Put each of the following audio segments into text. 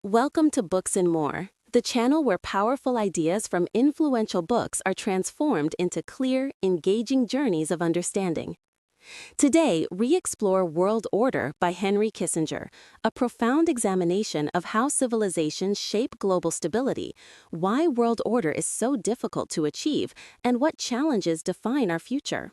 Welcome to Books and More, the channel where powerful ideas from influential books are transformed into clear, engaging journeys of understanding. Today, we explore World Order by Henry Kissinger, a profound examination of how civilizations shape global stability, why world order is so difficult to achieve, and what challenges define our future.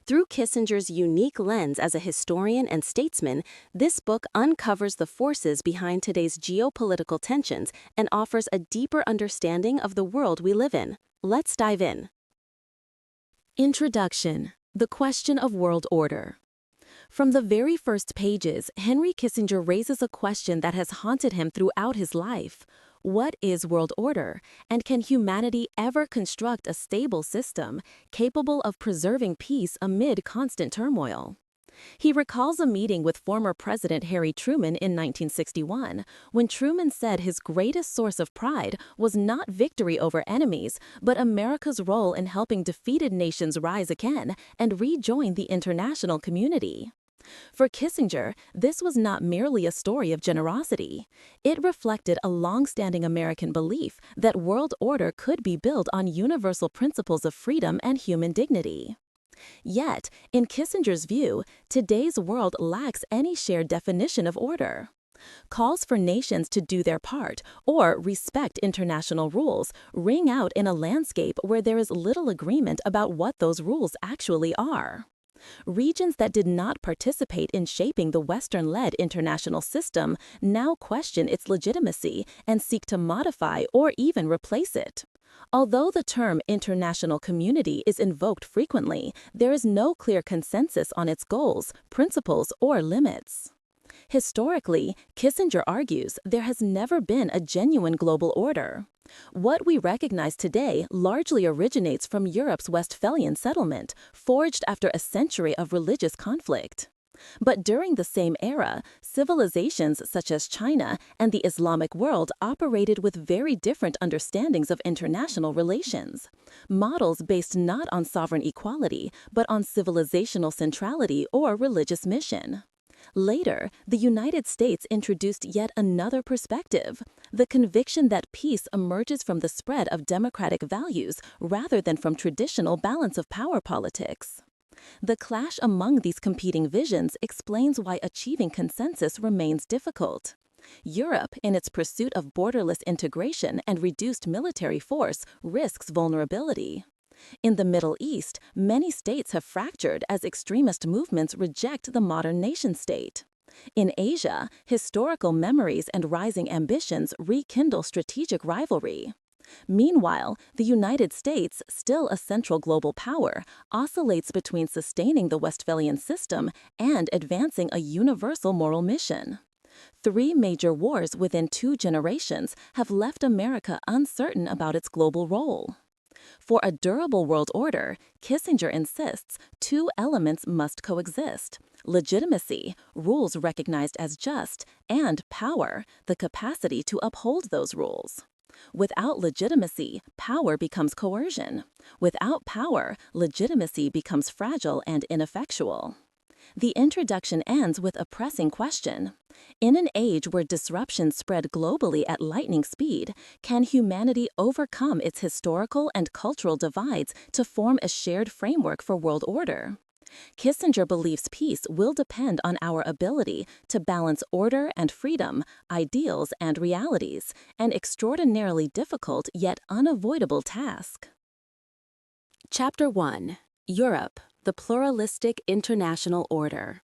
Through Kissinger's unique lens as a historian and statesman, this book uncovers the forces behind today's geopolitical tensions and offers a deeper understanding of the world we live in. Let's dive in. Introduction: The question of world order. From the very first pages, Henry Kissinger raises a question that has haunted him throughout his life. What is world order, and can humanity ever construct a stable system capable of preserving peace amid constant turmoil? He recalls a meeting with former President Harry Truman in 1961, when Truman said his greatest source of pride was not victory over enemies, but America's role in helping defeated nations rise again and rejoin the international community. For Kissinger, this was not merely a story of generosity. It reflected a long-standing American belief that world order could be built on universal principles of freedom and human dignity. Yet, in Kissinger's view, today's world lacks any shared definition of order. Calls for nations to do their part or respect international rules ring out in a landscape where there is little agreement about what those rules actually are. Regions that did not participate in shaping the Western-led international system now question its legitimacy and seek to modify or even replace it. Although the term international community is invoked frequently, there is no clear consensus on its goals, principles, or limits. Historically, Kissinger argues there has never been a genuine global order. What we recognize today largely originates from Europe's Westphalian settlement, forged after a century of religious conflict. But during the same era, civilizations such as China and the Islamic world operated with very different understandings of international relations, models based not on sovereign equality, but on civilizational centrality or religious mission. Later, the United States introduced yet another perspective, the conviction that peace emerges from the spread of democratic values rather than from traditional balance of power politics. The clash among these competing visions explains why achieving consensus remains difficult. Europe, in its pursuit of borderless integration and reduced military force, risks vulnerability. In the Middle East, many states have fractured as extremist movements reject the modern nation-state. In Asia, historical memories and rising ambitions rekindle strategic rivalry. Meanwhile, the United States, still a central global power, oscillates between sustaining the Westphalian system and advancing a universal moral mission. 3 major wars within 2 generations have left America uncertain about its global role. For a durable world order, Kissinger insists 2 elements must coexist: legitimacy, rules recognized as just, and power, the capacity to uphold those rules. Without legitimacy, power becomes coercion. Without power, legitimacy becomes fragile and ineffectual. The introduction ends with a pressing question. In an age where disruptions spread globally at lightning speed, can humanity overcome its historical and cultural divides to form a shared framework for world order? Kissinger believes peace will depend on our ability to balance order and freedom, ideals and realities, an extraordinarily difficult yet unavoidable task. Chapter 1: Europe, the Pluralistic International Order.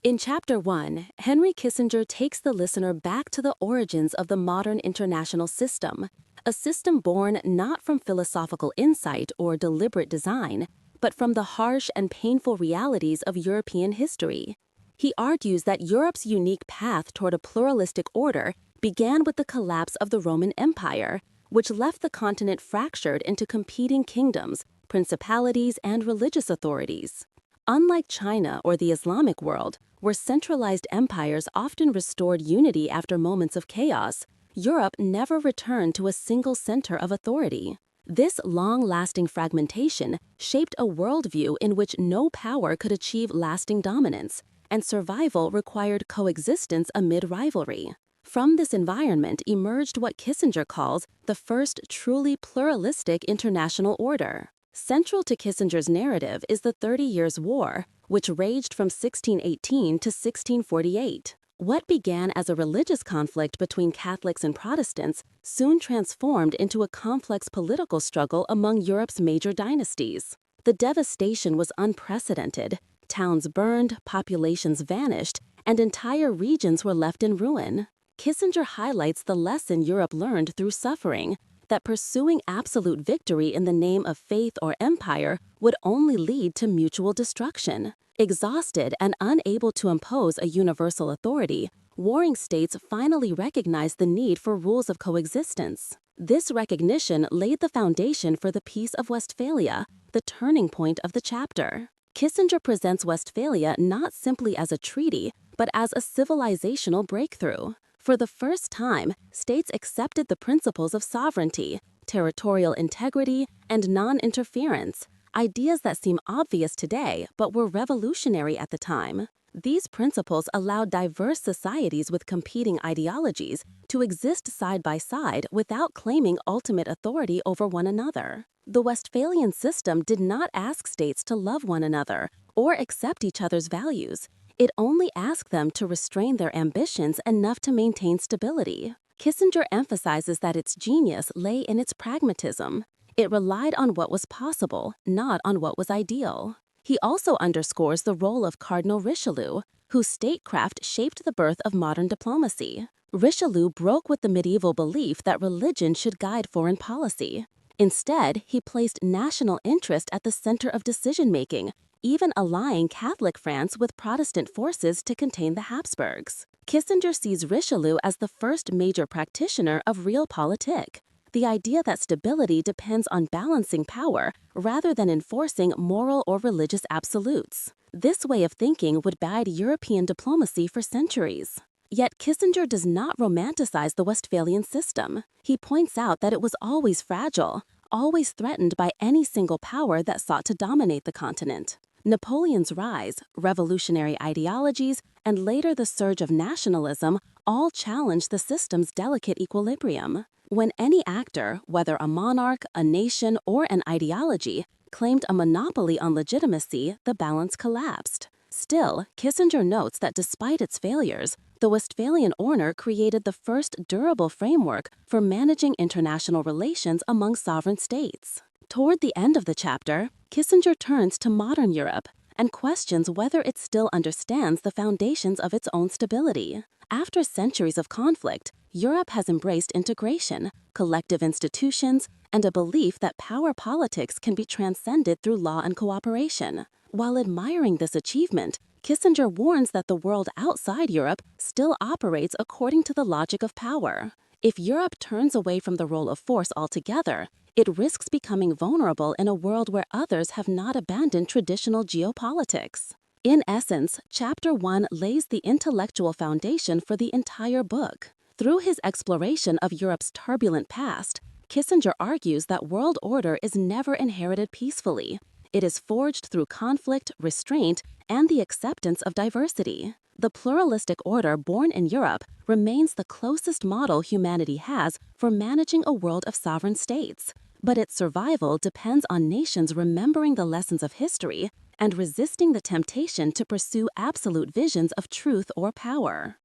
In Chapter 1, Henry Kissinger takes the listener back to the origins of the modern international system, a system born not from philosophical insight or deliberate design, but from the harsh and painful realities of European history. He argues that Europe's unique path toward a pluralistic order began with the collapse of the Roman Empire, which left the continent fractured into competing kingdoms, principalities, and religious authorities. Unlike China or the Islamic world, where centralized empires often restored unity after moments of chaos, Europe never returned to a single center of authority. This long-lasting fragmentation shaped a worldview in which no power could achieve lasting dominance, and survival required coexistence amid rivalry. From this environment emerged what Kissinger calls the first truly pluralistic international order. Central to Kissinger's narrative is the 30 Years' War, which raged from 1618 to 1648. What began as a religious conflict between Catholics and Protestants soon transformed into a complex political struggle among Europe's major dynasties. The devastation was unprecedented. Towns burned, populations vanished, and entire regions were left in ruin. Kissinger highlights the lesson Europe learned through suffering, that pursuing absolute victory in the name of faith or empire would only lead to mutual destruction. Exhausted and unable to impose a universal authority, warring states finally recognized the need for rules of coexistence. This recognition laid the foundation for the Peace of Westphalia, the turning point of the chapter. Kissinger presents Westphalia not simply as a treaty, but as a civilizational breakthrough. For the first time, states accepted the principles of sovereignty, territorial integrity, and non-interference, ideas that seem obvious today but were revolutionary at the time. These principles allowed diverse societies with competing ideologies to exist side by side without claiming ultimate authority over one another. The Westphalian system did not ask states to love one another or accept each other's values. It only asked them to restrain their ambitions enough to maintain stability. Kissinger emphasizes that its genius lay in its pragmatism. It relied on what was possible, not on what was ideal. He also underscores the role of Cardinal Richelieu, whose statecraft shaped the birth of modern diplomacy. Richelieu broke with the medieval belief that religion should guide foreign policy. Instead, he placed national interest at the center of decision-making, even allying Catholic France with Protestant forces to contain the Habsburgs. Kissinger sees Richelieu as the first major practitioner of realpolitik, the idea that stability depends on balancing power rather than enforcing moral or religious absolutes. This way of thinking would guide European diplomacy for centuries. Yet Kissinger does not romanticize the Westphalian system. He points out that it was always fragile, always threatened by any single power that sought to dominate the continent. Napoleon's rise, revolutionary ideologies, and later the surge of nationalism all challenged the system's delicate equilibrium. When any actor, whether a monarch, a nation, or an ideology, claimed a monopoly on legitimacy, the balance collapsed. Still, Kissinger notes that despite its failures, the Westphalian order created the first durable framework for managing international relations among sovereign states. Toward the end of the chapter, Kissinger turns to modern Europe and questions whether it still understands the foundations of its own stability. After centuries of conflict, Europe has embraced integration, collective institutions, and a belief that power politics can be transcended through law and cooperation. While admiring this achievement, Kissinger warns that the world outside Europe still operates according to the logic of power. If Europe turns away from the role of force altogether, it risks becoming vulnerable in a world where others have not abandoned traditional geopolitics. In essence, Chapter 1 lays the intellectual foundation for the entire book. Through his exploration of Europe's turbulent past, Kissinger argues that world order is never inherited peacefully. It is forged through conflict, restraint, and the acceptance of diversity. The pluralistic order born in Europe remains the closest model humanity has for managing a world of sovereign states, but its survival depends on nations remembering the lessons of history and resisting the temptation to pursue absolute visions of truth or power.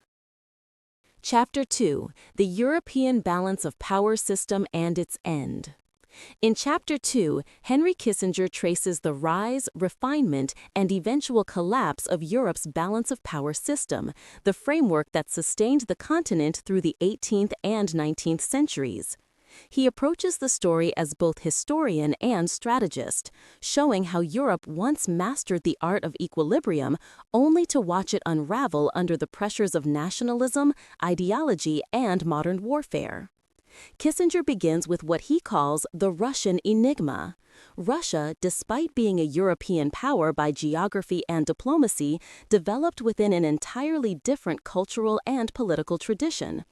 Chapter 2: The European Balance of Power System and Its End. In Chapter 2, Henry Kissinger traces the rise, refinement, and eventual collapse of Europe's balance of power system, the framework that sustained the continent through the 18th and 19th centuries. He approaches the story as both historian and strategist, showing how Europe once mastered the art of equilibrium only to watch it unravel under the pressures of nationalism, ideology, and modern warfare. Kissinger begins with what he calls the Russian enigma. Russia, despite being a European power by geography and diplomacy, developed within an entirely different cultural and political tradition.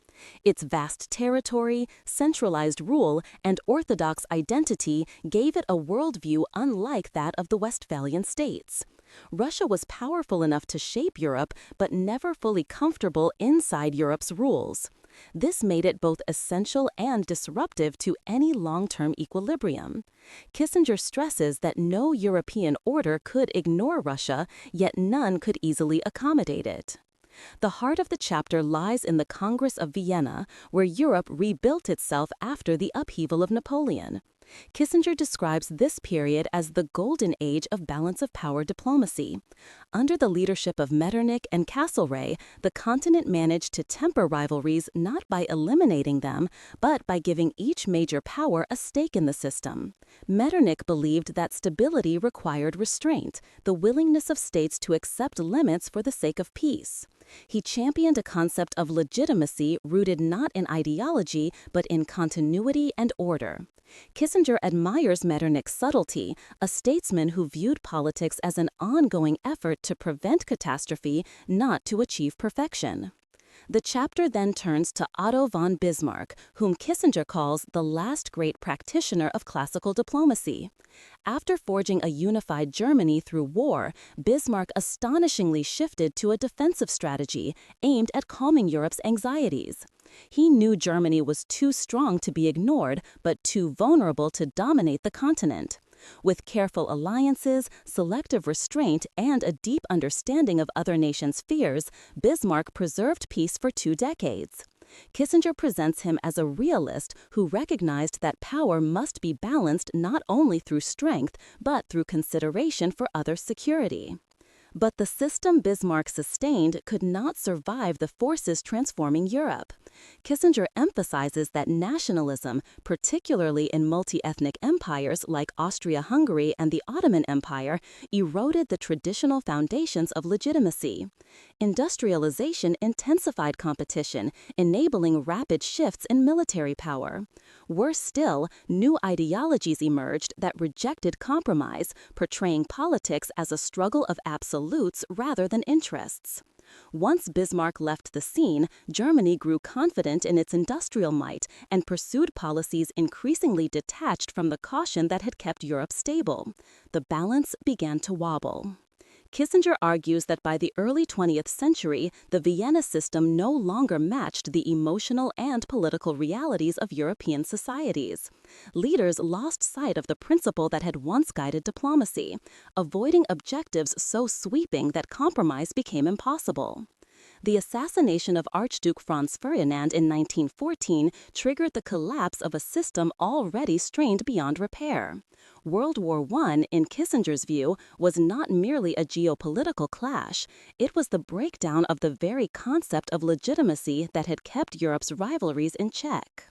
Its vast territory, centralized rule, and orthodox identity gave it a worldview unlike that of the Westphalian states. Russia was powerful enough to shape Europe, but never fully comfortable inside Europe's rules. This made it both essential and disruptive to any long-term equilibrium. Kissinger stresses that no European order could ignore Russia, yet none could easily accommodate it. The heart of the chapter lies in the Congress of Vienna, where Europe rebuilt itself after the upheaval of Napoleon. Kissinger describes this period as the golden age of balance of power diplomacy. Under the leadership of Metternich and Castlereagh, the continent managed to temper rivalries not by eliminating them, but by giving each major power a stake in the system. Metternich believed that stability required restraint, the willingness of states to accept limits for the sake of peace. He championed a concept of legitimacy rooted not in ideology, but in continuity and order. Kissinger admires Metternich's subtlety, a statesman who viewed politics as an ongoing effort to prevent catastrophe, not to achieve perfection. The chapter then turns to Otto von Bismarck, whom Kissinger calls the last great practitioner of classical diplomacy. After forging a unified Germany through war, Bismarck astonishingly shifted to a defensive strategy aimed at calming Europe's anxieties. He knew Germany was too strong to be ignored, but too vulnerable to dominate the continent. With careful alliances, selective restraint, and a deep understanding of other nations' fears, Bismarck preserved peace for 2 decades. Kissinger presents him as a realist who recognized that power must be balanced not only through strength, but through consideration for others' security. But the system Bismarck sustained could not survive the forces transforming Europe. Kissinger emphasizes that nationalism, particularly in multi-ethnic empires like Austria-Hungary and the Ottoman Empire, eroded the traditional foundations of legitimacy. Industrialization intensified competition, enabling rapid shifts in military power. Worse still, new ideologies emerged that rejected compromise, portraying politics as a struggle of absolutes rather than interests. Once Bismarck left the scene, Germany grew confident in its industrial might and pursued policies increasingly detached from the caution that had kept Europe stable. The balance began to wobble. Kissinger argues that by the early 20th century, the Vienna system no longer matched the emotional and political realities of European societies. Leaders lost sight of the principle that had once guided diplomacy, avoiding objectives so sweeping that compromise became impossible. The assassination of Archduke Franz Ferdinand in 1914 triggered the collapse of a system already strained beyond repair. World War I, in Kissinger's view, was not merely a geopolitical clash, it was the breakdown of the very concept of legitimacy that had kept Europe's rivalries in check.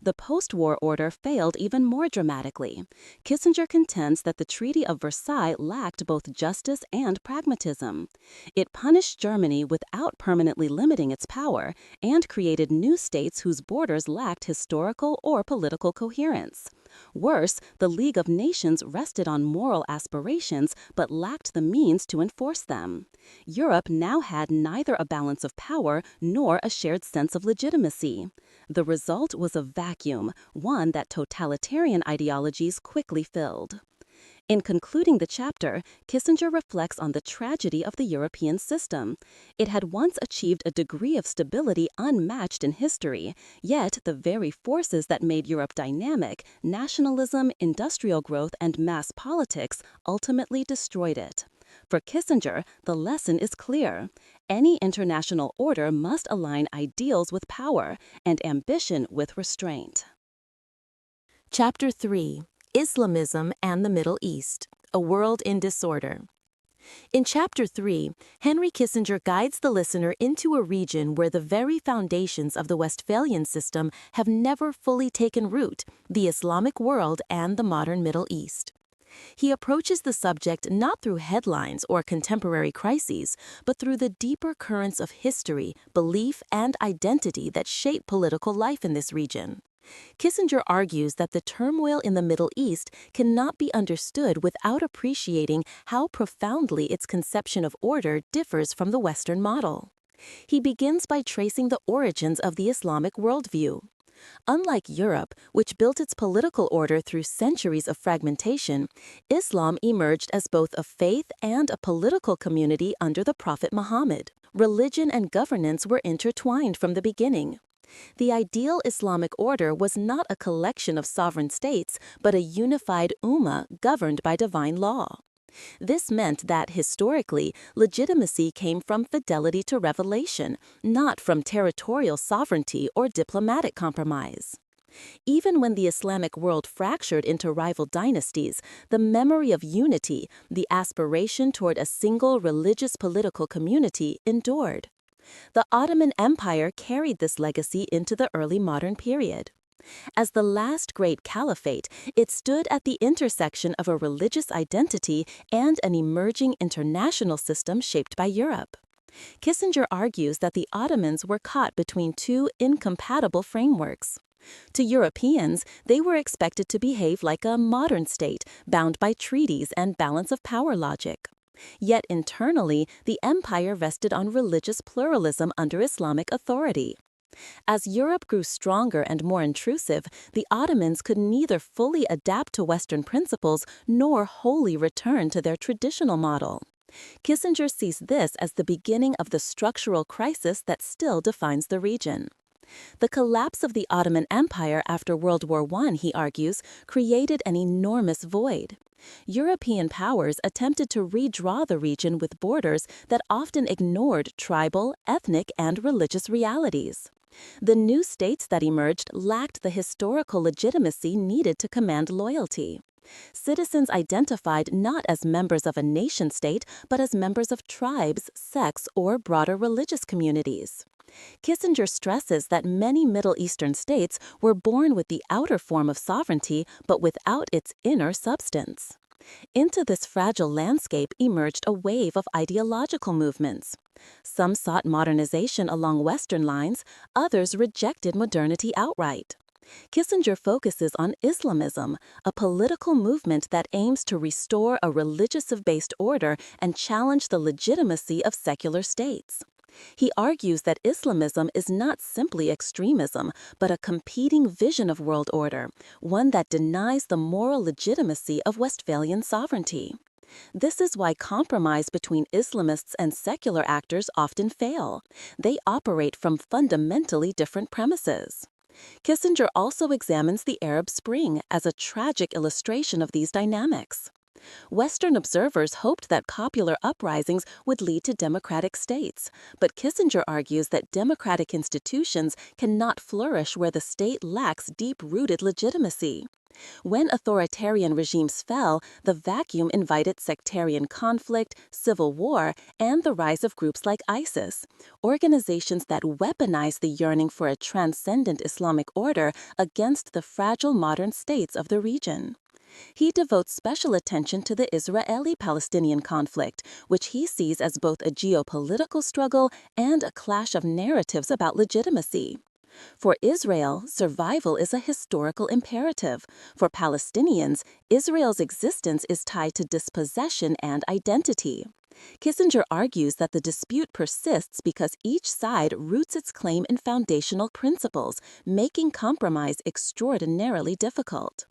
The post-war order failed even more dramatically. Kissinger contends that the Treaty of Versailles lacked both justice and pragmatism. It punished Germany without permanently limiting its power and created new states whose borders lacked historical or political coherence. Worse, the League of Nations rested on moral aspirations but lacked the means to enforce them. Europe now had neither a balance of power nor a shared sense of legitimacy. The result was a vacuum, one that totalitarian ideologies quickly filled. In concluding the chapter, Kissinger reflects on the tragedy of the European system. It had once achieved a degree of stability unmatched in history, yet the very forces that made Europe dynamic, nationalism, industrial growth, and mass politics, ultimately destroyed it. For Kissinger, the lesson is clear. Any international order must align ideals with power and ambition with restraint. Chapter 3. Islamism and the Middle East, a world in disorder. In Chapter 3, Henry Kissinger guides the listener into a region where the very foundations of the Westphalian system have never fully taken root, the Islamic world and the modern Middle East. He approaches the subject not through headlines or contemporary crises, but through the deeper currents of history, belief, and identity that shape political life in this region. Kissinger argues that the turmoil in the Middle East cannot be understood without appreciating how profoundly its conception of order differs from the Western model. He begins by tracing the origins of the Islamic worldview. Unlike Europe, which built its political order through centuries of fragmentation, Islam emerged as both a faith and a political community under the Prophet Muhammad. Religion and governance were intertwined from the beginning. The ideal Islamic order was not a collection of sovereign states, but a unified ummah governed by divine law. This meant that, historically, legitimacy came from fidelity to revelation, not from territorial sovereignty or diplomatic compromise. Even when the Islamic world fractured into rival dynasties, the memory of unity, the aspiration toward a single religious political community, endured. The Ottoman Empire carried this legacy into the early modern period. As the last great caliphate, it stood at the intersection of a religious identity and an emerging international system shaped by Europe. Kissinger argues that the Ottomans were caught between two incompatible frameworks. To Europeans, they were expected to behave like a modern state, bound by treaties and balance of power logic. Yet internally, the empire rested on religious pluralism under Islamic authority. As Europe grew stronger and more intrusive, the Ottomans could neither fully adapt to Western principles nor wholly return to their traditional model. Kissinger sees this as the beginning of the structural crisis that still defines the region. The collapse of the Ottoman Empire after World War I, he argues, created an enormous void. European powers attempted to redraw the region with borders that often ignored tribal, ethnic, and religious realities. The new states that emerged lacked the historical legitimacy needed to command loyalty. Citizens identified not as members of a nation-state, but as members of tribes, sects, or broader religious communities. Kissinger stresses that many Middle Eastern states were born with the outer form of sovereignty, but without its inner substance. Into this fragile landscape emerged a wave of ideological movements. Some sought modernization along Western lines, others rejected modernity outright. Kissinger focuses on Islamism, a political movement that aims to restore a religious-based order and challenge the legitimacy of secular states. He argues that Islamism is not simply extremism, but a competing vision of world order, one that denies the moral legitimacy of Westphalian sovereignty. This is why compromise between Islamists and secular actors often fail. They operate from fundamentally different premises. Kissinger also examines the Arab Spring as a tragic illustration of these dynamics. Western observers hoped that popular uprisings would lead to democratic states, but Kissinger argues that democratic institutions cannot flourish where the state lacks deep-rooted legitimacy. When authoritarian regimes fell, the vacuum invited sectarian conflict, civil war, and the rise of groups like ISIS, organizations that weaponize the yearning for a transcendent Islamic order against the fragile modern states of the region. He devotes special attention to the Israeli-Palestinian conflict, which he sees as both a geopolitical struggle and a clash of narratives about legitimacy. For Israel, survival is a historical imperative. For Palestinians, Israel's existence is tied to dispossession and identity. Kissinger argues that the dispute persists because each side roots its claim in foundational principles, making compromise extraordinarily difficult.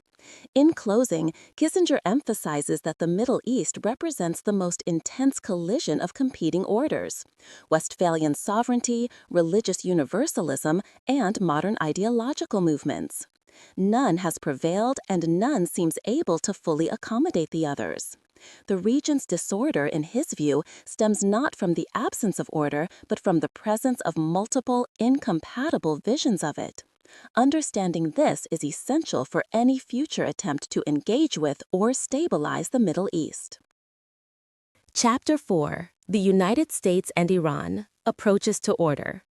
In closing, Kissinger emphasizes that the Middle East represents the most intense collision of competing orders: Westphalian sovereignty, religious universalism, and modern ideological movements. None has prevailed and none seems able to fully accommodate the others. The region's disorder, in his view, stems not from the absence of order, but from the presence of multiple, incompatible visions of it. Understanding this is essential for any future attempt to engage with or stabilize the Middle East. Chapter 4: The United States and Iran: Approaches to Order.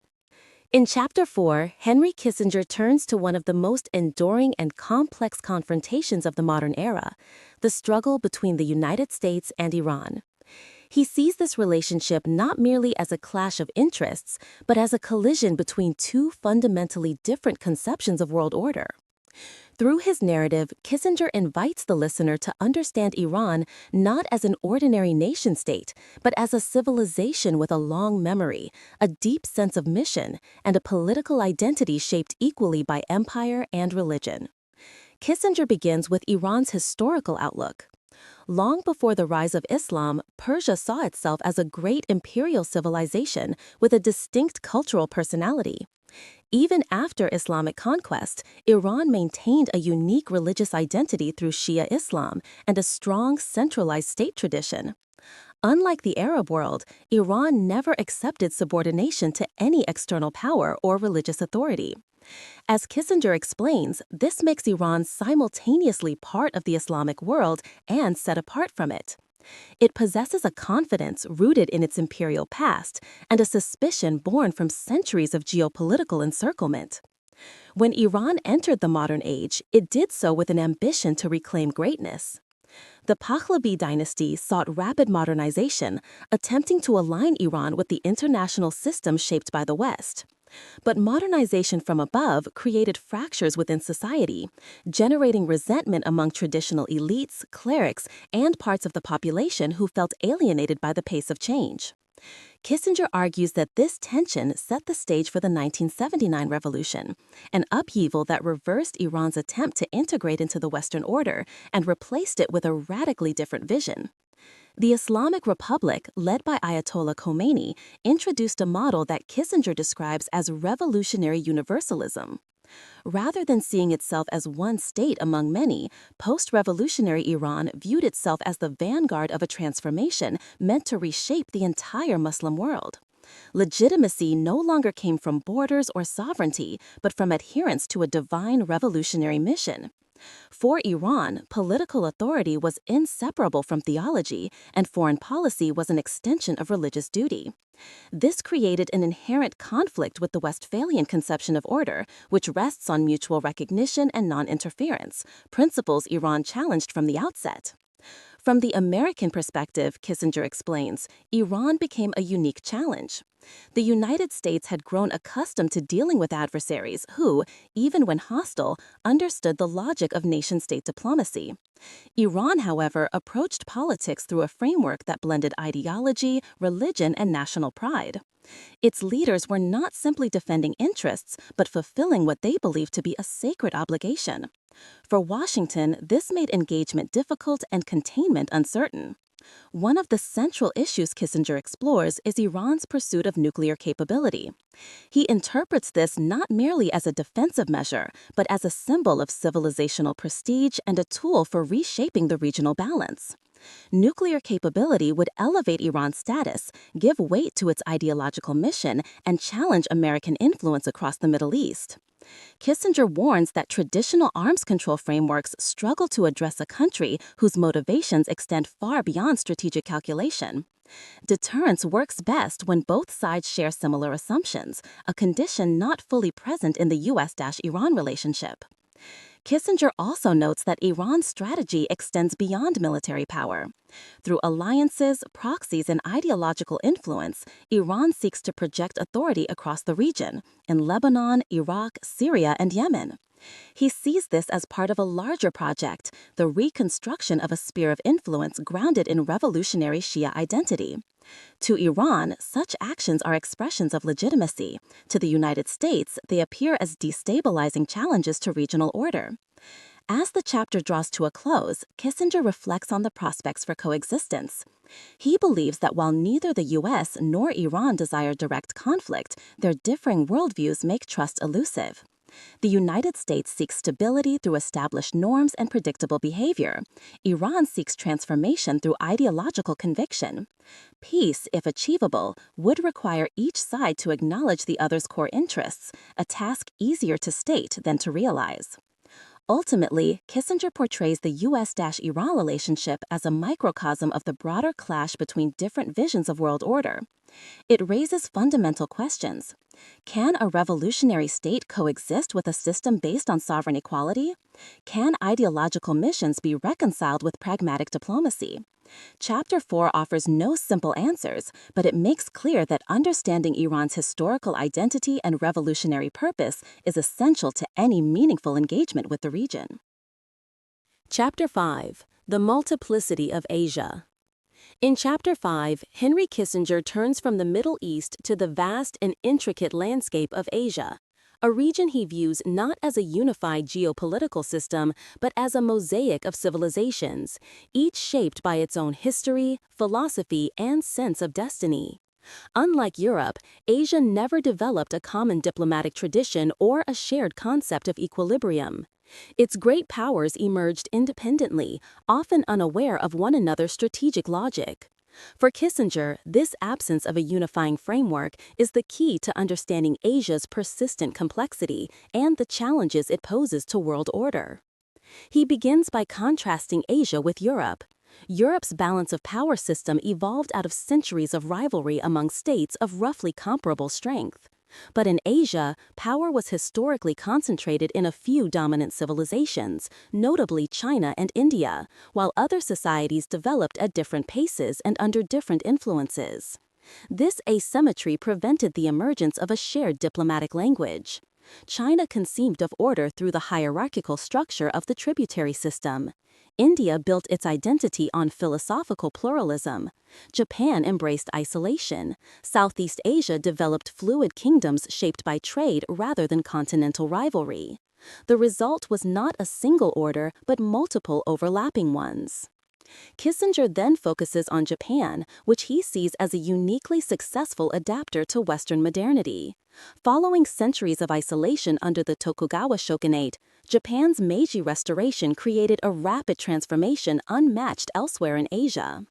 In Chapter 4, Henry Kissinger turns to one of the most enduring and complex confrontations of the modern era: the struggle between the United States and Iran. He sees this relationship not merely as a clash of interests, but as a collision between two fundamentally different conceptions of world order. Through his narrative, Kissinger invites the listener to understand Iran not as an ordinary nation-state, but as a civilization with a long memory, a deep sense of mission, and a political identity shaped equally by empire and religion. Kissinger begins with Iran's historical outlook. Long before the rise of Islam, Persia saw itself as a great imperial civilization with a distinct cultural personality. Even after Islamic conquest, Iran maintained a unique religious identity through Shia Islam and a strong centralized state tradition. Unlike the Arab world, Iran never accepted subordination to any external power or religious authority. As Kissinger explains, this makes Iran simultaneously part of the Islamic world and set apart from it. It possesses a confidence rooted in its imperial past and a suspicion born from centuries of geopolitical encirclement. When Iran entered the modern age, it did so with an ambition to reclaim greatness. The Pahlavi dynasty sought rapid modernization, attempting to align Iran with the international system shaped by the West. But modernization from above created fractures within society, generating resentment among traditional elites, clerics, and parts of the population who felt alienated by the pace of change. Kissinger argues that this tension set the stage for the 1979 revolution, an upheaval that reversed Iran's attempt to integrate into the Western order and replaced it with a radically different vision. The Islamic Republic, led by Ayatollah Khomeini, introduced a model that Kissinger describes as revolutionary universalism. Rather than seeing itself as one state among many, post-revolutionary Iran viewed itself as the vanguard of a transformation meant to reshape the entire Muslim world. Legitimacy no longer came from borders or sovereignty, but from adherence to a divine revolutionary mission. For Iran, political authority was inseparable from theology, and foreign policy was an extension of religious duty. This created an inherent conflict with the Westphalian conception of order, which rests on mutual recognition and non-interference, principles Iran challenged from the outset. From the American perspective, Kissinger explains, Iran became a unique challenge. The United States had grown accustomed to dealing with adversaries who, even when hostile, understood the logic of nation-state diplomacy. Iran, however, approached politics through a framework that blended ideology, religion, and national pride. Its leaders were not simply defending interests, but fulfilling what they believed to be a sacred obligation. For Washington, this made engagement difficult and containment uncertain. One of the central issues Kissinger explores is Iran's pursuit of nuclear capability. He interprets this not merely as a defensive measure, but as a symbol of civilizational prestige and a tool for reshaping the regional balance. Nuclear capability would elevate Iran's status, give weight to its ideological mission, and challenge American influence across the Middle East. Kissinger warns that traditional arms control frameworks struggle to address a country whose motivations extend far beyond strategic calculation. Deterrence works best when both sides share similar assumptions, a condition not fully present in the U.S.-Iran relationship. Kissinger also notes that Iran's strategy extends beyond military power. Through alliances, proxies, and ideological influence, Iran seeks to project authority across the region, in Lebanon, Iraq, Syria, and Yemen. He sees this as part of a larger project, the reconstruction of a sphere of influence grounded in revolutionary Shia identity. To Iran, such actions are expressions of legitimacy. To the United States, they appear as destabilizing challenges to regional order. As the chapter draws to a close, Kissinger reflects on the prospects for coexistence. He believes that while neither the U.S. nor Iran desire direct conflict, their differing worldviews make trust elusive. The United States seeks stability through established norms and predictable behavior. Iran seeks transformation through ideological conviction. Peace, if achievable, would require each side to acknowledge the other's core interests, a task easier to state than to realize. Ultimately, Kissinger portrays the U.S.-Iran relationship as a microcosm of the broader clash between different visions of world order. It raises fundamental questions. Can a revolutionary state coexist with a system based on sovereign equality? Can ideological missions be reconciled with pragmatic diplomacy? Chapter 4 offers no simple answers, but it makes clear that understanding Iran's historical identity and revolutionary purpose is essential to any meaningful engagement with the region. Chapter 5: The Multiplicity of Asia. In Chapter 5, Henry Kissinger turns from the Middle East to the vast and intricate landscape of Asia, a region he views not as a unified geopolitical system, but as a mosaic of civilizations, each shaped by its own history, philosophy, and sense of destiny. Unlike Europe, Asia never developed a common diplomatic tradition or a shared concept of equilibrium. Its great powers emerged independently, often unaware of one another's strategic logic. For Kissinger, this absence of a unifying framework is the key to understanding Asia's persistent complexity and the challenges it poses to world order. He begins by contrasting Asia with Europe. Europe's balance of power system evolved out of centuries of rivalry among states of roughly comparable strength. But in Asia, power was historically concentrated in a few dominant civilizations, notably China and India, while other societies developed at different paces and under different influences. This asymmetry prevented the emergence of a shared diplomatic language. China conceived of order through the hierarchical structure of the tributary system. India built its identity on philosophical pluralism. Japan embraced isolation. Southeast Asia developed fluid kingdoms shaped by trade rather than continental rivalry. The result was not a single order, but multiple overlapping ones. Kissinger then focuses on Japan, which he sees as a uniquely successful adapter to Western modernity. Following centuries of isolation under the Tokugawa shogunate, Japan's Meiji Restoration created a rapid transformation unmatched elsewhere in Asia.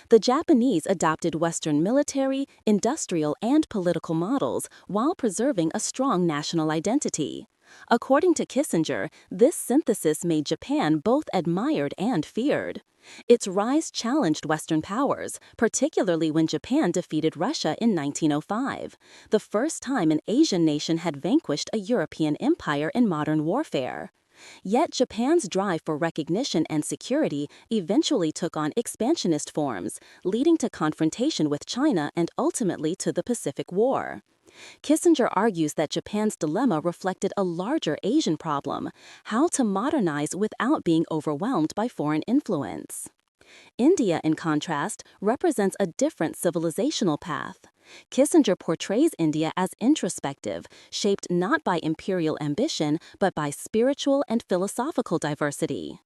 The Japanese adopted Western military, industrial, and political models while preserving a strong national identity. According to Kissinger, this synthesis made Japan both admired and feared. Its rise challenged Western powers, particularly when Japan defeated Russia in 1905, the first time an Asian nation had vanquished a European empire in modern warfare. Yet Japan's drive for recognition and security eventually took on expansionist forms, leading to confrontation with China and ultimately to the Pacific War. Kissinger argues that Japan's dilemma reflected a larger Asian problem: how to modernize without being overwhelmed by foreign influence. India, in contrast, represents a different civilizational path. Kissinger portrays India as introspective, shaped not by imperial ambition but by spiritual and philosophical diversity.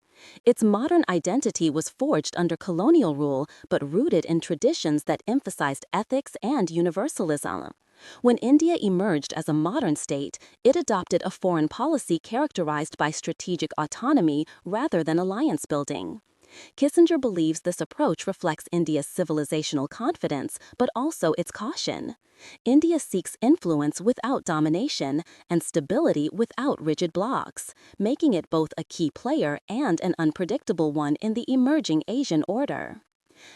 Its modern identity was forged under colonial rule but rooted in traditions that emphasized ethics and universalism. When India emerged as a modern state, it adopted a foreign policy characterized by strategic autonomy rather than alliance building. Kissinger believes this approach reflects India's civilizational confidence, but also its caution. India seeks influence without domination and stability without rigid blocks, making it both a key player and an unpredictable one in the emerging Asian order.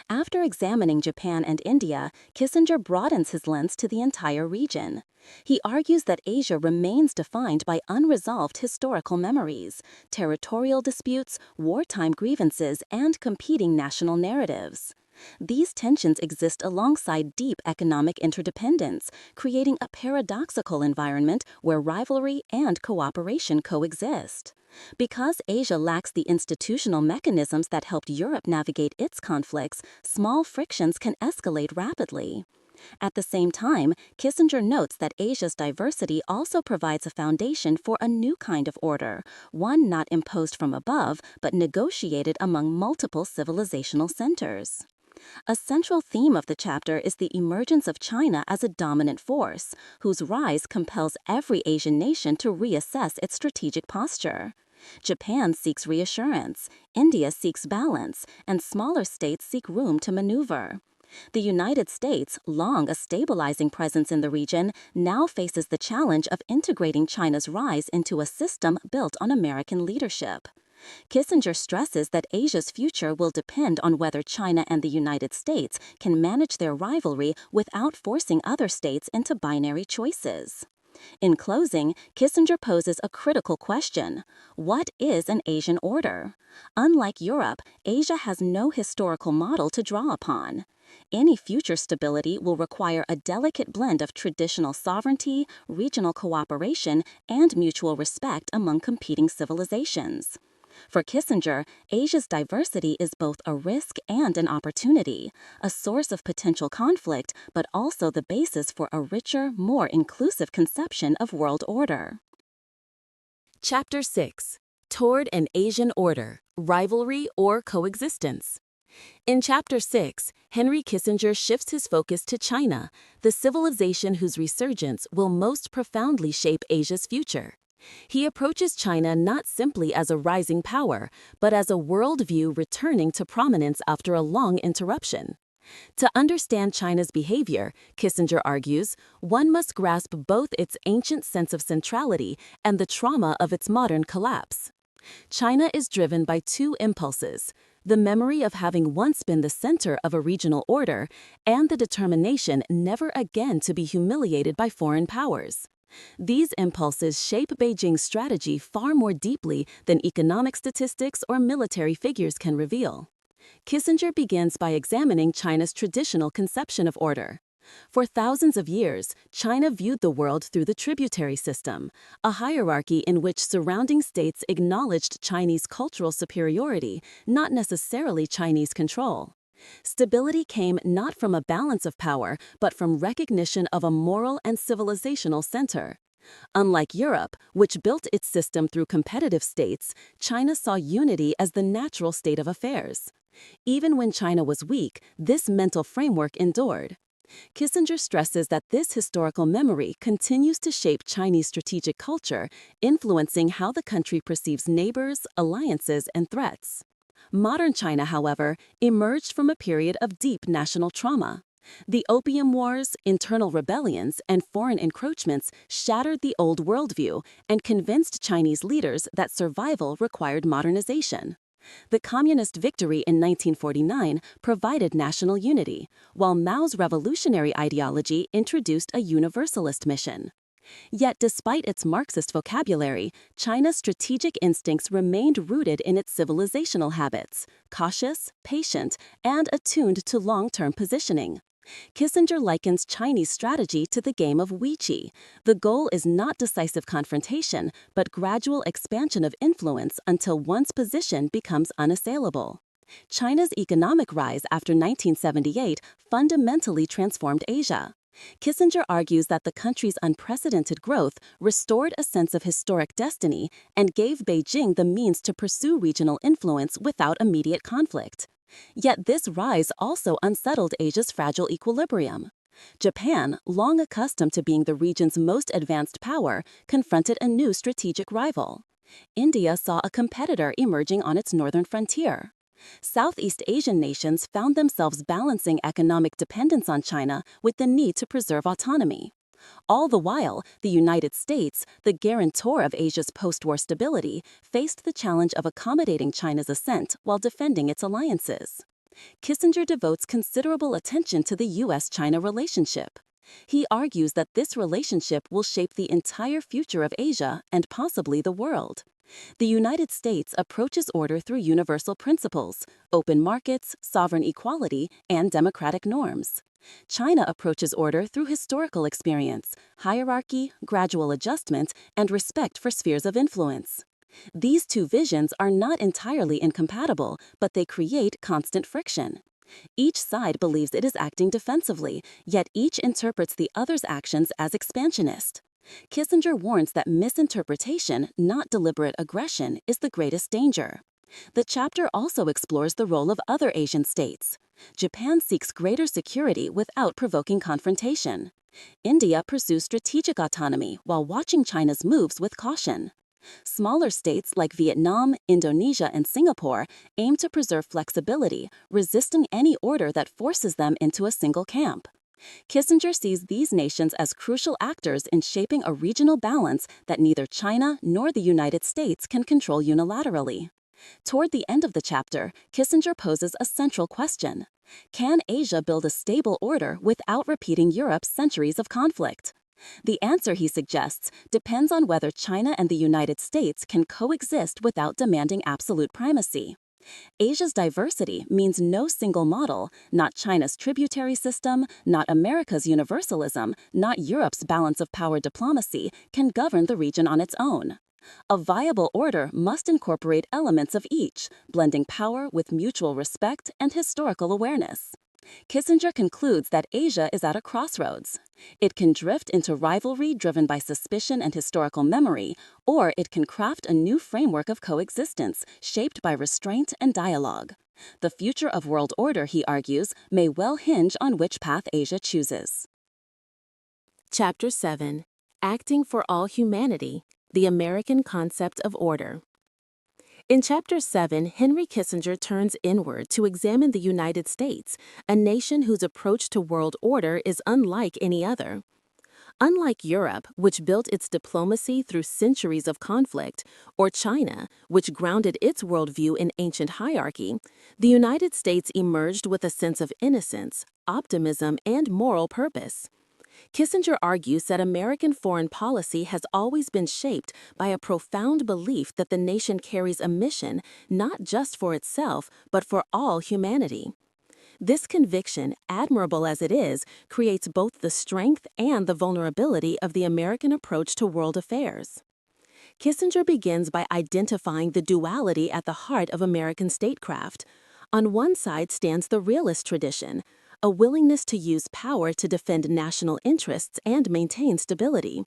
After examining Japan and India, Kissinger broadens his lens to the entire region. He argues that Asia remains defined by unresolved historical memories, territorial disputes, wartime grievances, and competing national narratives. These tensions exist alongside deep economic interdependence, creating a paradoxical environment where rivalry and cooperation coexist. Because Asia lacks the institutional mechanisms that helped Europe navigate its conflicts, small frictions can escalate rapidly. At the same time, Kissinger notes that Asia's diversity also provides a foundation for a new kind of order, one not imposed from above but negotiated among multiple civilizational centers. A central theme of the chapter is the emergence of China as a dominant force, whose rise compels every Asian nation to reassess its strategic posture. Japan seeks reassurance, India seeks balance, and smaller states seek room to maneuver. The United States, long a stabilizing presence in the region, now faces the challenge of integrating China's rise into a system built on American leadership. Kissinger stresses that Asia's future will depend on whether China and the United States can manage their rivalry without forcing other states into binary choices. In closing, Kissinger poses a critical question: what is an Asian order? Unlike Europe, Asia has no historical model to draw upon. Any future stability will require a delicate blend of traditional sovereignty, regional cooperation, and mutual respect among competing civilizations. For Kissinger, Asia's diversity is both a risk and an opportunity, a source of potential conflict, but also the basis for a richer, more inclusive conception of world order. Chapter 6: Toward an Asian Order, Rivalry or Coexistence. In Chapter 6, Henry Kissinger shifts his focus to China, the civilization whose resurgence will most profoundly shape Asia's future. He approaches China not simply as a rising power, but as a worldview returning to prominence after a long interruption. To understand China's behavior, Kissinger argues, one must grasp both its ancient sense of centrality and the trauma of its modern collapse. China is driven by two impulses: the memory of having once been the center of a regional order and the determination never again to be humiliated by foreign powers. These impulses shape Beijing's strategy far more deeply than economic statistics or military figures can reveal. Kissinger begins by examining China's traditional conception of order. For thousands of years, China viewed the world through the tributary system, a hierarchy in which surrounding states acknowledged Chinese cultural superiority, not necessarily Chinese control. Stability came not from a balance of power, but from recognition of a moral and civilizational center. Unlike Europe, which built its system through competitive states, China saw unity as the natural state of affairs. Even when China was weak, this mental framework endured. Kissinger stresses that this historical memory continues to shape Chinese strategic culture, influencing how the country perceives neighbors, alliances, and threats. Modern China, however, emerged from a period of deep national trauma. The Opium Wars, internal rebellions, and foreign encroachments shattered the old worldview and convinced Chinese leaders that survival required modernization. The communist victory in 1949 provided national unity, while Mao's revolutionary ideology introduced a universalist mission. Yet despite its Marxist vocabulary, China's strategic instincts remained rooted in its civilizational habits, cautious, patient, and attuned to long-term positioning. Kissinger likens Chinese strategy to the game of Weiqi. The goal is not decisive confrontation, but gradual expansion of influence until one's position becomes unassailable. China's economic rise after 1978 fundamentally transformed Asia. Kissinger argues that the country's unprecedented growth restored a sense of historic destiny and gave Beijing the means to pursue regional influence without immediate conflict. Yet this rise also unsettled Asia's fragile equilibrium. Japan, long accustomed to being the region's most advanced power, confronted a new strategic rival. India saw a competitor emerging on its northern frontier. Southeast Asian nations found themselves balancing economic dependence on China with the need to preserve autonomy. All the while, the United States, the guarantor of Asia's post-war stability, faced the challenge of accommodating China's ascent while defending its alliances. Kissinger devotes considerable attention to the U.S.-China relationship. He argues that this relationship will shape the entire future of Asia and possibly the world. The United States approaches order through universal principles, open markets, sovereign equality, and democratic norms. China approaches order through historical experience, hierarchy, gradual adjustment, and respect for spheres of influence. These two visions are not entirely incompatible, but they create constant friction. Each side believes it is acting defensively, yet each interprets the other's actions as expansionist. Kissinger warns that misinterpretation, not deliberate aggression, is the greatest danger. The chapter also explores the role of other Asian states. Japan seeks greater security without provoking confrontation. India pursues strategic autonomy while watching China's moves with caution. Smaller states like Vietnam, Indonesia, and Singapore aim to preserve flexibility, resisting any order that forces them into a single camp. Kissinger sees these nations as crucial actors in shaping a regional balance that neither China nor the United States can control unilaterally. Toward the end of the chapter, Kissinger poses a central question. Can Asia build a stable order without repeating Europe's centuries of conflict? The answer, he suggests, depends on whether China and the United States can coexist without demanding absolute primacy. Asia's diversity means no single model, not China's tributary system, not America's universalism, not Europe's balance of power diplomacy, can govern the region on its own. A viable order must incorporate elements of each, blending power with mutual respect and historical awareness. Kissinger concludes that Asia is at a crossroads. It can drift into rivalry driven by suspicion and historical memory, or it can craft a new framework of coexistence shaped by restraint and dialogue. The future of world order, he argues, may well hinge on which path Asia chooses. Chapter 7. Acting for All Humanity, the American Concept of Order. In Chapter 7, Henry Kissinger turns inward to examine the United States, a nation whose approach to world order is unlike any other. Unlike Europe, which built its diplomacy through centuries of conflict, or China, which grounded its worldview in ancient hierarchy, the United States emerged with a sense of innocence, optimism, and moral purpose. Kissinger argues that American foreign policy has always been shaped by a profound belief that the nation carries a mission not just for itself, but for all humanity. This conviction, admirable as it is, creates both the strength and the vulnerability of the American approach to world affairs. Kissinger begins by identifying the duality at the heart of American statecraft. On one side stands the realist tradition, a willingness to use power to defend national interests and maintain stability.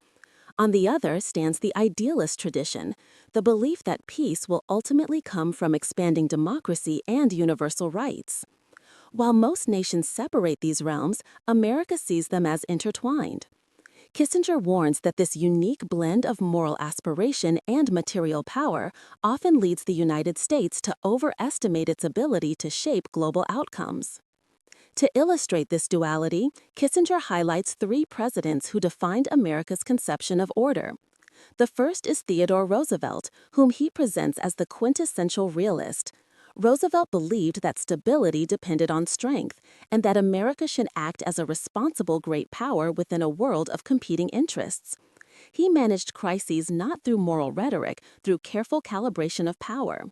On the other stands the idealist tradition, the belief that peace will ultimately come from expanding democracy and universal rights. While most nations separate these realms, America sees them as intertwined. Kissinger warns that this unique blend of moral aspiration and material power often leads the United States to overestimate its ability to shape global outcomes. To illustrate this duality, Kissinger highlights 3 presidents who defined America's conception of order. The first is Theodore Roosevelt, whom he presents as the quintessential realist. Roosevelt believed that stability depended on strength, and that America should act as a responsible great power within a world of competing interests. He managed crises not through moral rhetoric, through careful calibration of power.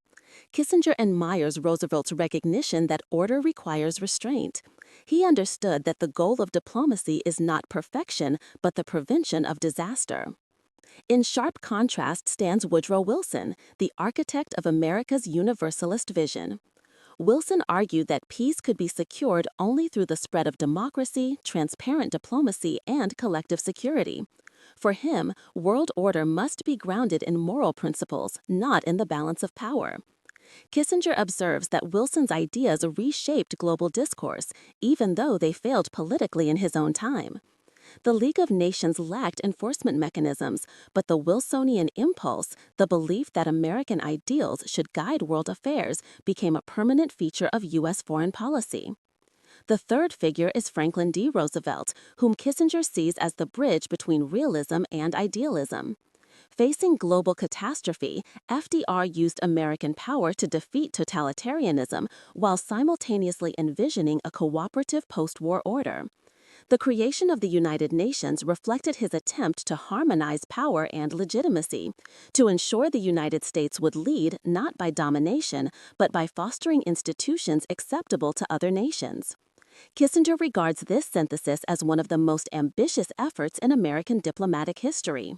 Kissinger admires Roosevelt's recognition that order requires restraint. He understood that the goal of diplomacy is not perfection, but the prevention of disaster. In sharp contrast stands Woodrow Wilson, the architect of America's universalist vision. Wilson argued that peace could be secured only through the spread of democracy, transparent diplomacy, and collective security. For him, world order must be grounded in moral principles, not in the balance of power. Kissinger observes that Wilson's ideas reshaped global discourse, even though they failed politically in his own time. The League of Nations lacked enforcement mechanisms, but the Wilsonian impulse, the belief that American ideals should guide world affairs, became a permanent feature of U.S. foreign policy. The third figure is Franklin D. Roosevelt, whom Kissinger sees as the bridge between realism and idealism. Facing global catastrophe, FDR used American power to defeat totalitarianism while simultaneously envisioning a cooperative post-war order. The creation of the United Nations reflected his attempt to harmonize power and legitimacy, to ensure the United States would lead not by domination, but by fostering institutions acceptable to other nations. Kissinger regards this synthesis as one of the most ambitious efforts in American diplomatic history.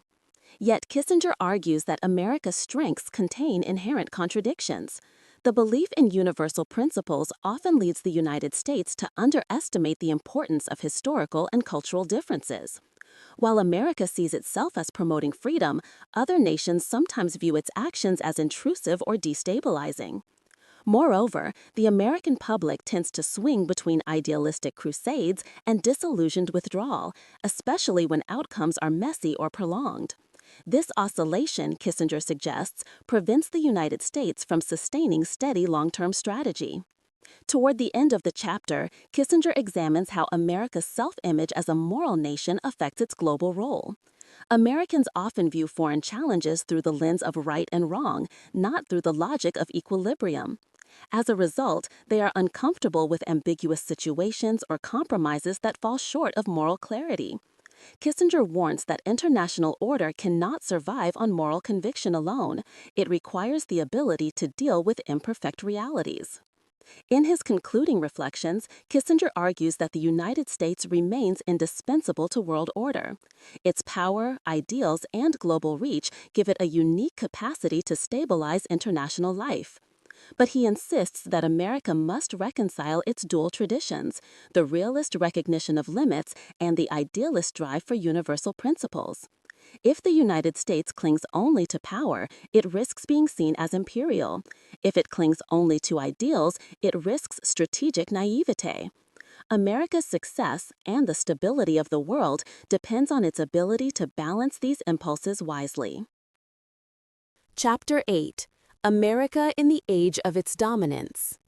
Yet Kissinger argues that America's strengths contain inherent contradictions. The belief in universal principles often leads the United States to underestimate the importance of historical and cultural differences. While America sees itself as promoting freedom, other nations sometimes view its actions as intrusive or destabilizing. Moreover, the American public tends to swing between idealistic crusades and disillusioned withdrawal, especially when outcomes are messy or prolonged. This oscillation, Kissinger suggests, prevents the United States from sustaining steady long-term strategy. Toward the end of the chapter, Kissinger examines how America's self-image as a moral nation affects its global role. Americans often view foreign challenges through the lens of right and wrong, not through the logic of equilibrium. As a result, they are uncomfortable with ambiguous situations or compromises that fall short of moral clarity. Kissinger warns that international order cannot survive on moral conviction alone. It requires the ability to deal with imperfect realities. In his concluding reflections, Kissinger argues that the United States remains indispensable to world order. Its power, ideals, and global reach give it a unique capacity to stabilize international life. But he insists that America must reconcile its dual traditions, the realist recognition of limits and the idealist drive for universal principles. If the United States clings only to power, it risks being seen as imperial. If it clings only to ideals, it risks strategic naivete. America's success and the stability of the world depends on its ability to balance these impulses wisely. Chapter 8. America in the Age of Its Dominance.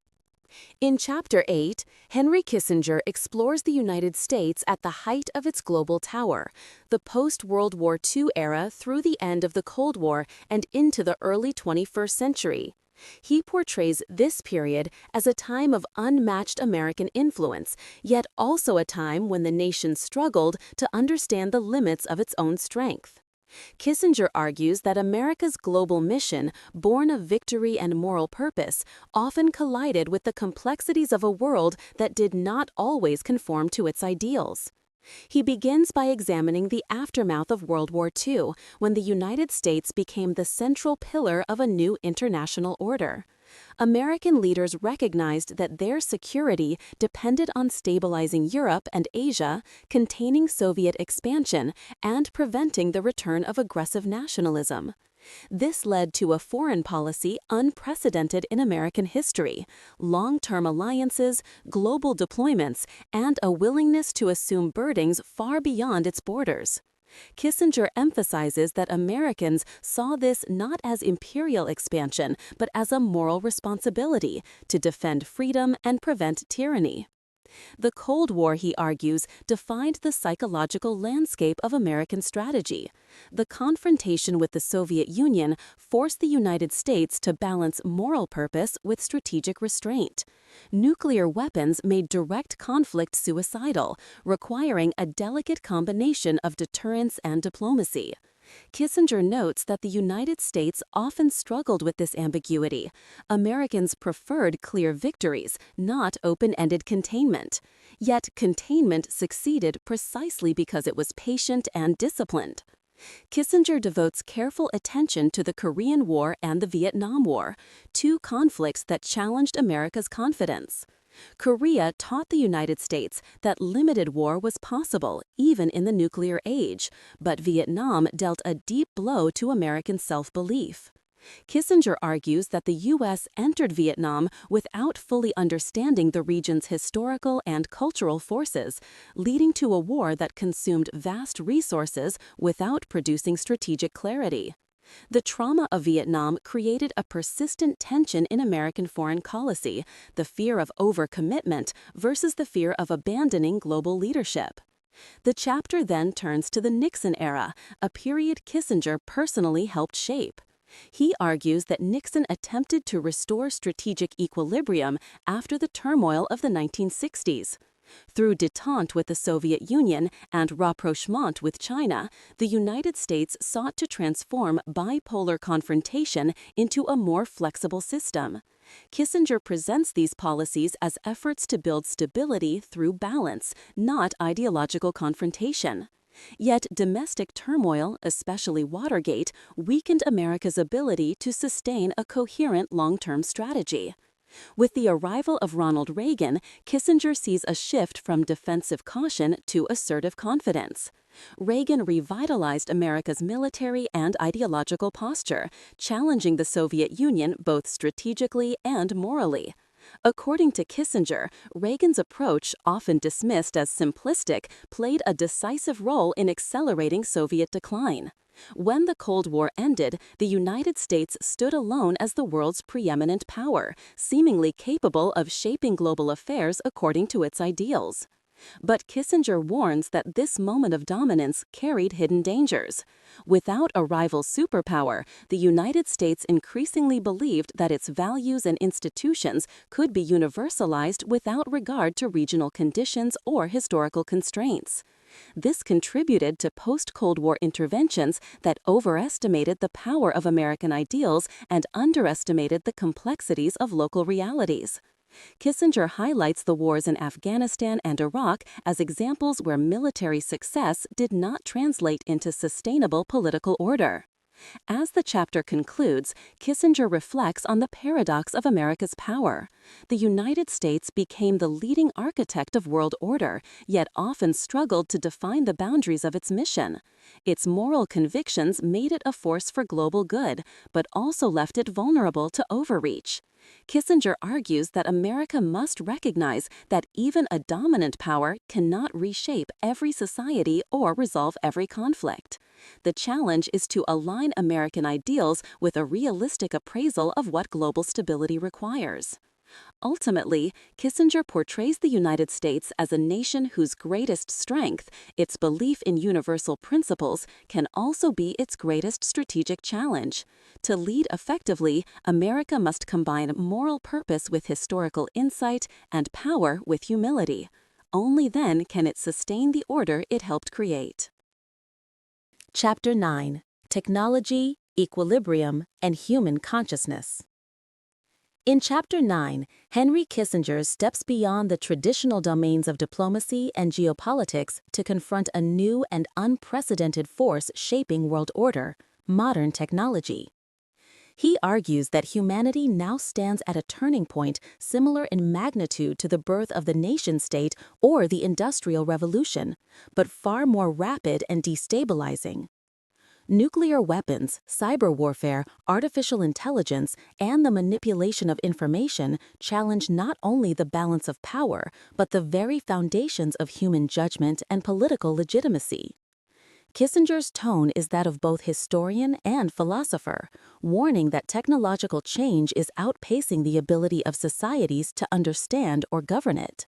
In Chapter 8, Henry Kissinger explores the United States at the height of its global tower, the post-World War II era through the end of the Cold War and into the early 21st century. He portrays this period as a time of unmatched American influence, yet also a time when the nation struggled to understand the limits of its own strength. Kissinger argues that America's global mission, born of victory and moral purpose, often collided with the complexities of a world that did not always conform to its ideals. He begins by examining the aftermath of World War II, when the United States became the central pillar of a new international order. American leaders recognized that their security depended on stabilizing Europe and Asia, containing Soviet expansion, and preventing the return of aggressive nationalism. This led to a foreign policy unprecedented in American history, long-term alliances, global deployments, and a willingness to assume burdens far beyond its borders. Kissinger emphasizes that Americans saw this not as imperial expansion, but as a moral responsibility to defend freedom and prevent tyranny. The Cold War, he argues, defined the psychological landscape of American strategy. The confrontation with the Soviet Union forced the United States to balance moral purpose with strategic restraint. Nuclear weapons made direct conflict suicidal, requiring a delicate combination of deterrence and diplomacy. Kissinger notes that the United States often struggled with this ambiguity. Americans preferred clear victories, not open-ended containment. Yet containment succeeded precisely because it was patient and disciplined. Kissinger devotes careful attention to the Korean War and the Vietnam War, two conflicts that challenged America's confidence. Korea taught the United States that limited war was possible even in the nuclear age, but Vietnam dealt a deep blow to American self-belief. Kissinger argues that the U.S. entered Vietnam without fully understanding the region's historical and cultural forces, leading to a war that consumed vast resources without producing strategic clarity. The trauma of Vietnam created a persistent tension in American foreign policy, the fear of overcommitment versus the fear of abandoning global leadership. The chapter then turns to the Nixon era, a period Kissinger personally helped shape. He argues that Nixon attempted to restore strategic equilibrium after the turmoil of the 1960s. Through détente with the Soviet Union and rapprochement with China, the United States sought to transform bipolar confrontation into a more flexible system. Kissinger presents these policies as efforts to build stability through balance, not ideological confrontation. Yet domestic turmoil, especially Watergate, weakened America's ability to sustain a coherent long-term strategy. With the arrival of Ronald Reagan, Kissinger sees a shift from defensive caution to assertive confidence. Reagan revitalized America's military and ideological posture, challenging the Soviet Union both strategically and morally. According to Kissinger, Reagan's approach, often dismissed as simplistic, played a decisive role in accelerating Soviet decline. When the Cold War ended, the United States stood alone as the world's preeminent power, seemingly capable of shaping global affairs according to its ideals. But Kissinger warns that this moment of dominance carried hidden dangers. Without a rival superpower, the United States increasingly believed that its values and institutions could be universalized without regard to regional conditions or historical constraints. This contributed to post-Cold War interventions that overestimated the power of American ideals and underestimated the complexities of local realities. Kissinger highlights the wars in Afghanistan and Iraq as examples where military success did not translate into sustainable political order. As the chapter concludes, Kissinger reflects on the paradox of America's power. The United States became the leading architect of world order, yet often struggled to define the boundaries of its mission. Its moral convictions made it a force for global good, but also left it vulnerable to overreach. Kissinger argues that America must recognize that even a dominant power cannot reshape every society or resolve every conflict. The challenge is to align American ideals with a realistic appraisal of what global stability requires. Ultimately, Kissinger portrays the United States as a nation whose greatest strength, its belief in universal principles, can also be its greatest strategic challenge. To lead effectively, America must combine moral purpose with historical insight and power with humility. Only then can it sustain the order it helped create. Chapter 9: Technology, Equilibrium, and Human Consciousness. In Chapter 9, Henry Kissinger steps beyond the traditional domains of diplomacy and geopolitics to confront a new and unprecedented force shaping world order: modern technology. He argues that humanity now stands at a turning point similar in magnitude to the birth of the nation-state or the Industrial Revolution, but far more rapid and destabilizing. Nuclear weapons, cyber warfare, artificial intelligence, and the manipulation of information challenge not only the balance of power, but the very foundations of human judgment and political legitimacy. Kissinger's tone is that of both historian and philosopher, warning that technological change is outpacing the ability of societies to understand or govern it.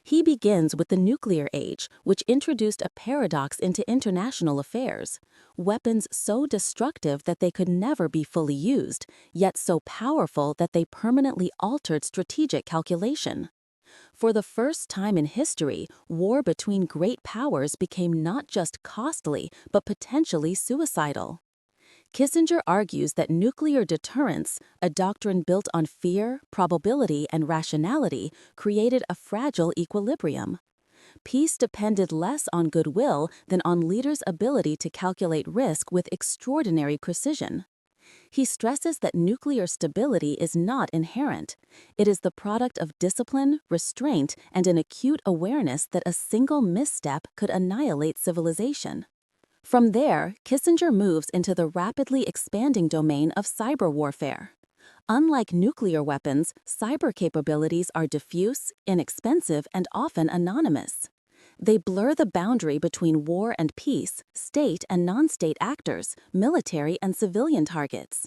He begins with the nuclear age, which introduced a paradox into international affairs: weapons so destructive that they could never be fully used, yet so powerful that they permanently altered strategic calculation. For the first time in history, war between great powers became not just costly, but potentially suicidal. Kissinger argues that nuclear deterrence, a doctrine built on fear, probability, and rationality, created a fragile equilibrium. Peace depended less on goodwill than on leaders' ability to calculate risk with extraordinary precision. He stresses that nuclear stability is not inherent. It is the product of discipline, restraint, and an acute awareness that a single misstep could annihilate civilization. From there, Kissinger moves into the rapidly expanding domain of cyber warfare. Unlike nuclear weapons, cyber capabilities are diffuse, inexpensive, and often anonymous. They blur the boundary between war and peace, state and non-state actors, military and civilian targets.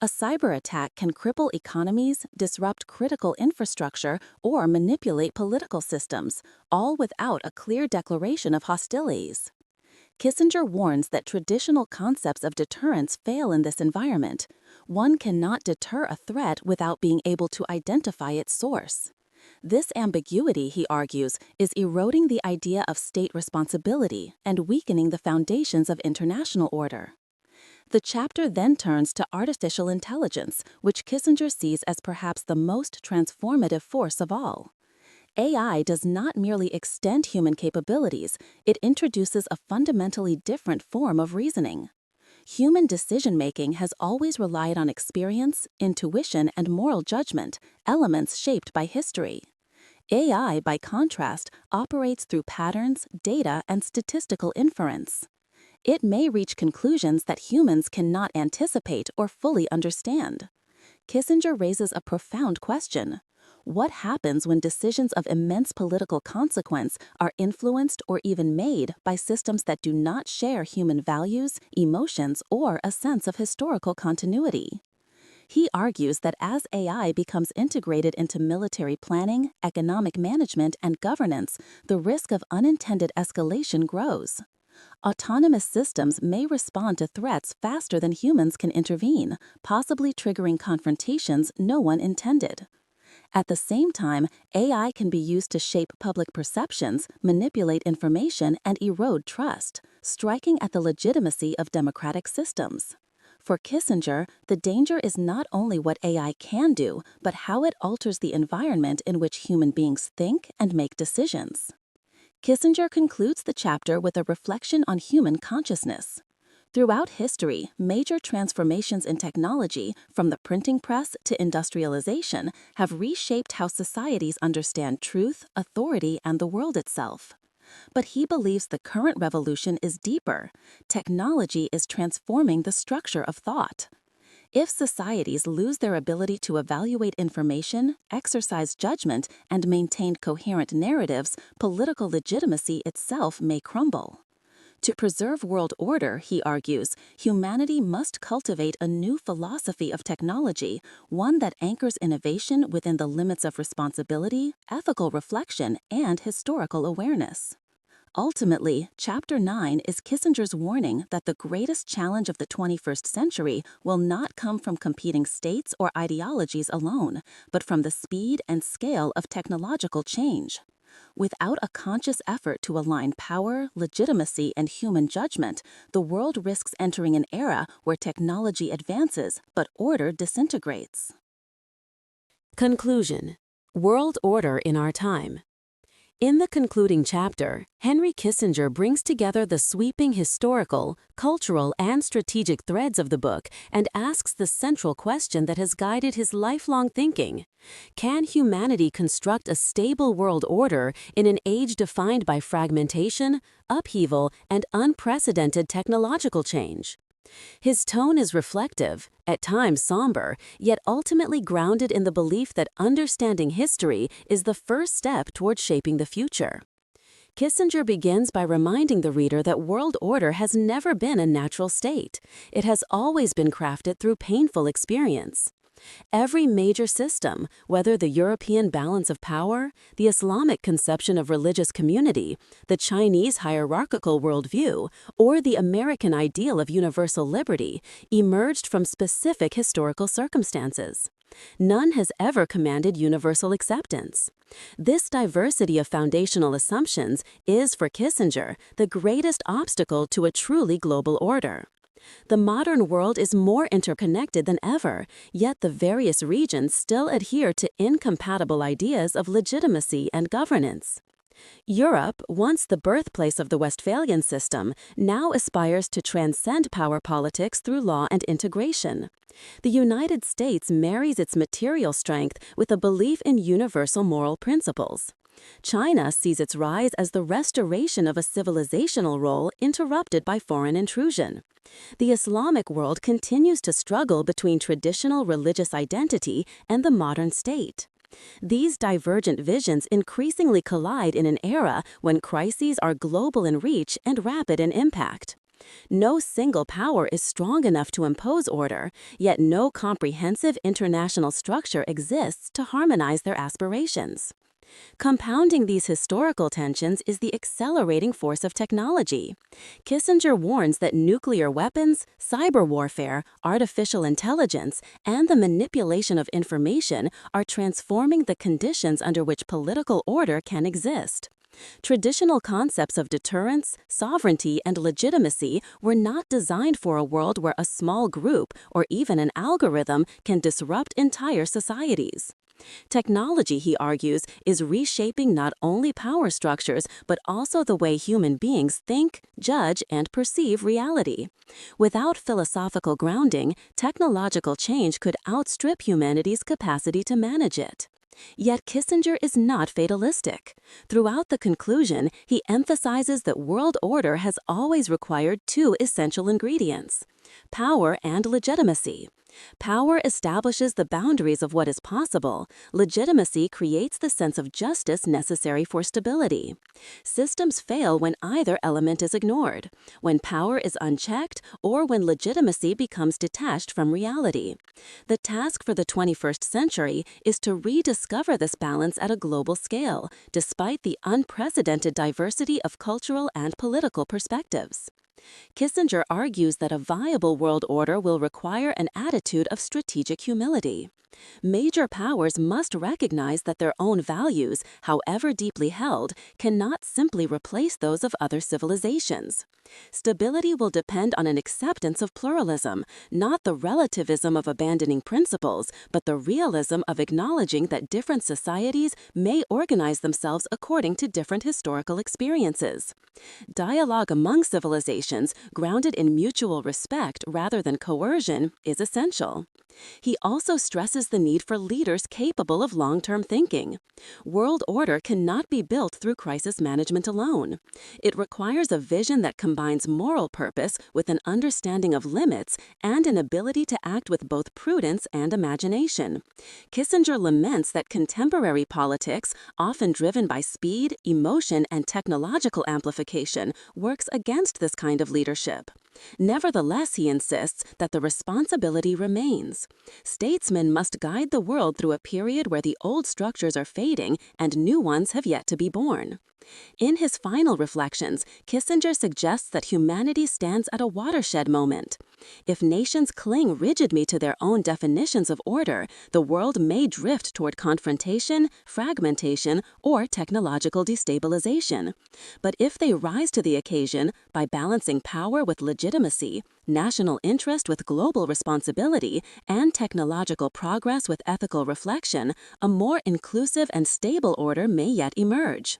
A cyber attack can cripple economies, disrupt critical infrastructure, or manipulate political systems, all without a clear declaration of hostilities. Kissinger warns that traditional concepts of deterrence fail in this environment. One cannot deter a threat without being able to identify its source. This ambiguity, he argues, is eroding the idea of state responsibility and weakening the foundations of international order. The chapter then turns to artificial intelligence, which Kissinger sees as perhaps the most transformative force of all. AI does not merely extend human capabilities, it introduces a fundamentally different form of reasoning. Human decision-making has always relied on experience, intuition, and moral judgment, elements shaped by history. AI, by contrast, operates through patterns, data, and statistical inference. It may reach conclusions that humans cannot anticipate or fully understand. Kissinger raises a profound question. What happens when decisions of immense political consequence are influenced or even made by systems that do not share human values, emotions, or a sense of historical continuity? He argues that as AI becomes integrated into military planning, economic management, and governance, the risk of unintended escalation grows. Autonomous systems may respond to threats faster than humans can intervene, possibly triggering confrontations no one intended. At the same time, AI can be used to shape public perceptions, manipulate information, and erode trust, striking at the legitimacy of democratic systems. For Kissinger, the danger is not only what AI can do, but how it alters the environment in which human beings think and make decisions. Kissinger concludes the chapter with a reflection on human consciousness. Throughout history, major transformations in technology, from the printing press to industrialization, have reshaped how societies understand truth, authority, and the world itself. But he believes the current revolution is deeper. Technology is transforming the structure of thought. If societies lose their ability to evaluate information, exercise judgment, and maintain coherent narratives, political legitimacy itself may crumble. To preserve world order, he argues, humanity must cultivate a new philosophy of technology, one that anchors innovation within the limits of responsibility, ethical reflection, and historical awareness. Ultimately, Chapter 9 is Kissinger's warning that the greatest challenge of the 21st century will not come from competing states or ideologies alone, but from the speed and scale of technological change. Without a conscious effort to align power, legitimacy, and human judgment, the world risks entering an era where technology advances but order disintegrates. Conclusion: World order in our time. In the concluding chapter, Henry Kissinger brings together the sweeping historical, cultural, and strategic threads of the book and asks the central question that has guided his lifelong thinking. Can humanity construct a stable world order in an age defined by fragmentation, upheaval, and unprecedented technological change? His tone is reflective, at times somber, yet ultimately grounded in the belief that understanding history is the first step toward shaping the future. Kissinger begins by reminding the reader that world order has never been a natural state. It has always been crafted through painful experience. Every major system, whether the European balance of power, the Islamic conception of religious community, the Chinese hierarchical worldview, or the American ideal of universal liberty, emerged from specific historical circumstances. None has ever commanded universal acceptance. This diversity of foundational assumptions is, for Kissinger, the greatest obstacle to a truly global order. The modern world is more interconnected than ever, yet the various regions still adhere to incompatible ideas of legitimacy and governance. Europe, once the birthplace of the Westphalian system, now aspires to transcend power politics through law and integration. The United States marries its material strength with a belief in universal moral principles. China sees its rise as the restoration of a civilizational role interrupted by foreign intrusion. The Islamic world continues to struggle between traditional religious identity and the modern state. These divergent visions increasingly collide in an era when crises are global in reach and rapid in impact. No single power is strong enough to impose order, yet no comprehensive international structure exists to harmonize their aspirations. Compounding these historical tensions is the accelerating force of technology. Kissinger warns that nuclear weapons, cyber warfare, artificial intelligence, and the manipulation of information are transforming the conditions under which political order can exist. Traditional concepts of deterrence, sovereignty, and legitimacy were not designed for a world where a small group or even an algorithm can disrupt entire societies. Technology, he argues, is reshaping not only power structures, but also the way human beings think, judge, and perceive reality. Without philosophical grounding, technological change could outstrip humanity's capacity to manage it. Yet Kissinger is not fatalistic. Throughout the conclusion, he emphasizes that world order has always required two essential ingredients: power and legitimacy. Power establishes the boundaries of what is possible. Legitimacy creates the sense of justice necessary for stability. Systems fail when either element is ignored, when power is unchecked, or when legitimacy becomes detached from reality. The task for the 21st century is to rediscover this balance at a global scale, despite the unprecedented diversity of cultural and political perspectives. Kissinger argues that a viable world order will require an attitude of strategic humility. Major powers must recognize that their own values, however deeply held, cannot simply replace those of other civilizations. Stability will depend on an acceptance of pluralism, not the relativism of abandoning principles, but the realism of acknowledging that different societies may organize themselves according to different historical experiences. Dialogue among civilizations, grounded in mutual respect rather than coercion, is essential. He also stresses the need for leaders capable of long-term thinking. World order cannot be built through crisis management alone. It requires a vision that combines moral purpose with an understanding of limits and an ability to act with both prudence and imagination. Kissinger laments that contemporary politics, often driven by speed, emotion, and technological amplification, works against this kind of leadership. Nevertheless, he insists that the responsibility remains. Statesmen must guide the world through a period where the old structures are fading and new ones have yet to be born. In his final reflections, Kissinger suggests that humanity stands at a watershed moment. If nations cling rigidly to their own definitions of order, the world may drift toward confrontation, fragmentation, or technological destabilization. But if they rise to the occasion by balancing power with legitimacy, national interest with global responsibility, and technological progress with ethical reflection, a more inclusive and stable order may yet emerge.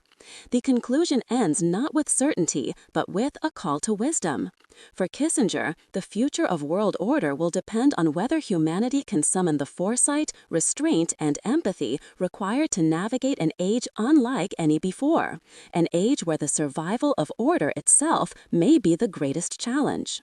The conclusion ends not with certainty, but with a call to wisdom. For Kissinger, the future of world order will depend on whether humanity can summon the foresight, restraint, and empathy required to navigate an age unlike any before, an age where the survival of order itself may be the greatest challenge.